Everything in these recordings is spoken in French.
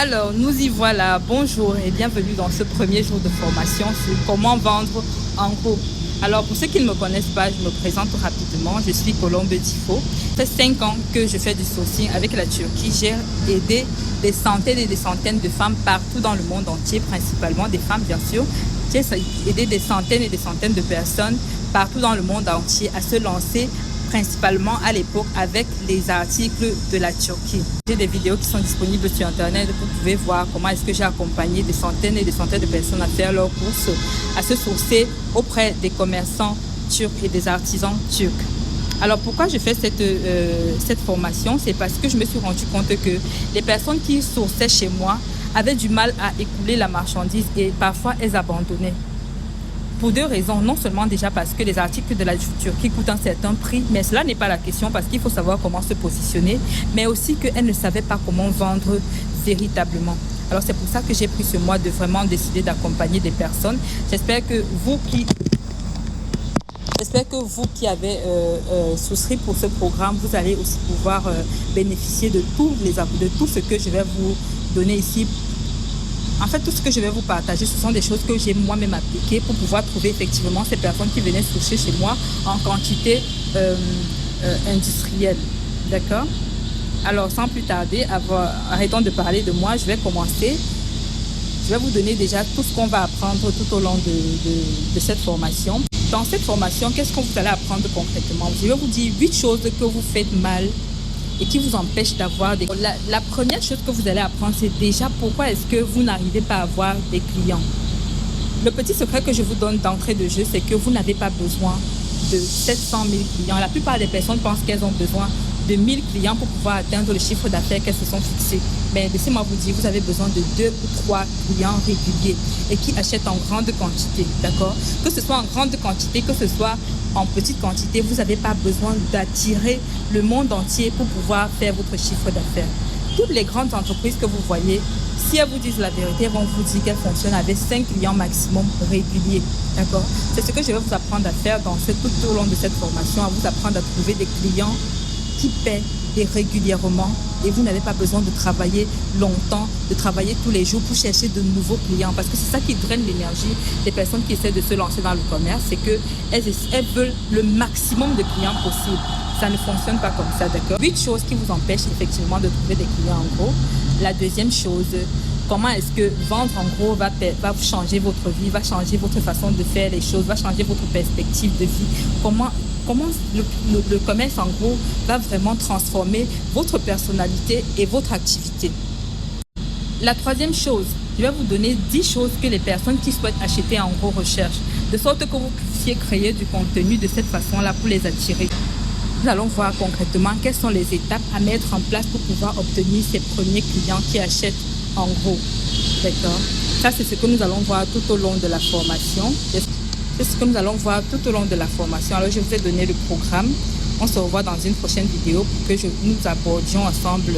Alors, nous y voilà. Bonjour et bienvenue dans ce premier jour de formation sur comment vendre en gros. Alors, pour ceux qui ne me connaissent pas, je me présente rapidement. Je suis Colombe Tifo. Ça fait 5 ans que je fais du sourcing avec la Turquie. J'ai aidé des centaines et des centaines de femmes partout dans le monde entier, principalement des femmes, bien sûr. J'ai aidé des centaines et des centaines de personnes partout dans le monde entier à se lancer, principalement à l'époque avec les articles de la Turquie. J'ai des vidéos qui sont disponibles sur Internet. Vous pouvez voir comment est-ce que j'ai accompagné des centaines et des centaines de personnes à faire leurs courses, à se sourcer auprès des commerçants turcs et des artisans turcs. Alors pourquoi je fais cette formation? C'est parce que je me suis rendu compte que les personnes qui sourçaient chez moi avaient du mal à écouler la marchandise et parfois elles abandonnaient. Pour 2 raisons, non seulement déjà parce que les articles de la Turquie coûtent un certain prix, mais cela n'est pas la question parce qu'il faut savoir comment se positionner, mais aussi qu'elles ne savaient pas comment vendre véritablement. Alors c'est pour ça que j'ai pris ce mois de vraiment décider d'accompagner des personnes. J'espère que vous qui avez souscrit pour ce programme, vous allez aussi pouvoir bénéficier de tout ce que je vais vous donner ici. En fait, tout ce que je vais vous partager, ce sont des choses que j'ai moi-même appliquées pour pouvoir trouver effectivement ces personnes qui venaient sourcer chez moi en quantité industrielle. D'accord? Alors, sans plus tarder, arrêtons de parler de moi, je vais commencer. Je vais vous donner déjà tout ce qu'on va apprendre tout au long de cette formation. Dans cette formation, qu'est-ce que vous allez apprendre concrètement? Je vais vous dire 8 choses que vous faites mal et qui vous empêche d'avoir des... La première chose que vous allez apprendre, c'est déjà pourquoi est-ce que vous n'arrivez pas à avoir des clients. Le petit secret que je vous donne d'entrée de jeu, c'est que vous n'avez pas besoin de 700 000 clients. La plupart des personnes pensent qu'elles ont besoin de 1000 clients pour pouvoir atteindre le chiffre d'affaires qu'elles se sont fixées. Mais laissez-moi vous dire, vous avez besoin de 2 ou 3 clients réguliers et qui achètent en grande quantité, d'accord? Que ce soit en grande quantité, que ce soit en petite quantité, vous n'avez pas besoin d'attirer le monde entier pour pouvoir faire votre chiffre d'affaires. Toutes les grandes entreprises que vous voyez, si elles vous disent la vérité, elles vont vous dire qu'elles fonctionnent avec 5 clients maximum réguliers, d'accord? C'est ce que je vais vous apprendre à faire tout au long de cette formation, à vous apprendre à trouver des clients qui paient régulièrement et vous n'avez pas besoin de travailler longtemps, de travailler tous les jours pour chercher de nouveaux clients parce que c'est ça qui draine l'énergie des personnes qui essaient de se lancer dans le commerce, c'est qu'elles veulent le maximum de clients possible. Ça ne fonctionne pas comme ça, d'accord? 8 choses qui vous empêchent effectivement de trouver des clients en gros. La deuxième chose, comment est-ce que vendre en gros va changer votre vie, va changer votre façon de faire les choses, va changer votre perspective de vie. Comment le commerce en gros va vraiment transformer votre personnalité et votre activité. La troisième chose, je vais vous donner 10 choses que les personnes qui souhaitent acheter en gros recherchent, de sorte que vous puissiez créer du contenu de cette façon-là pour les attirer. Nous allons voir concrètement quelles sont les étapes à mettre en place pour pouvoir obtenir ces premiers clients qui achètent en gros. D'accord? Ça, c'est ce que nous allons voir tout au long de la formation. C'est ce que nous allons voir tout au long de la formation. Alors, je vous ai donné le programme. On se revoit dans une prochaine vidéo pour que nous abordions ensemble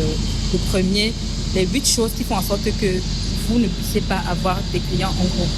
les 8 choses qui font en sorte que vous ne puissiez pas avoir des clients en gros.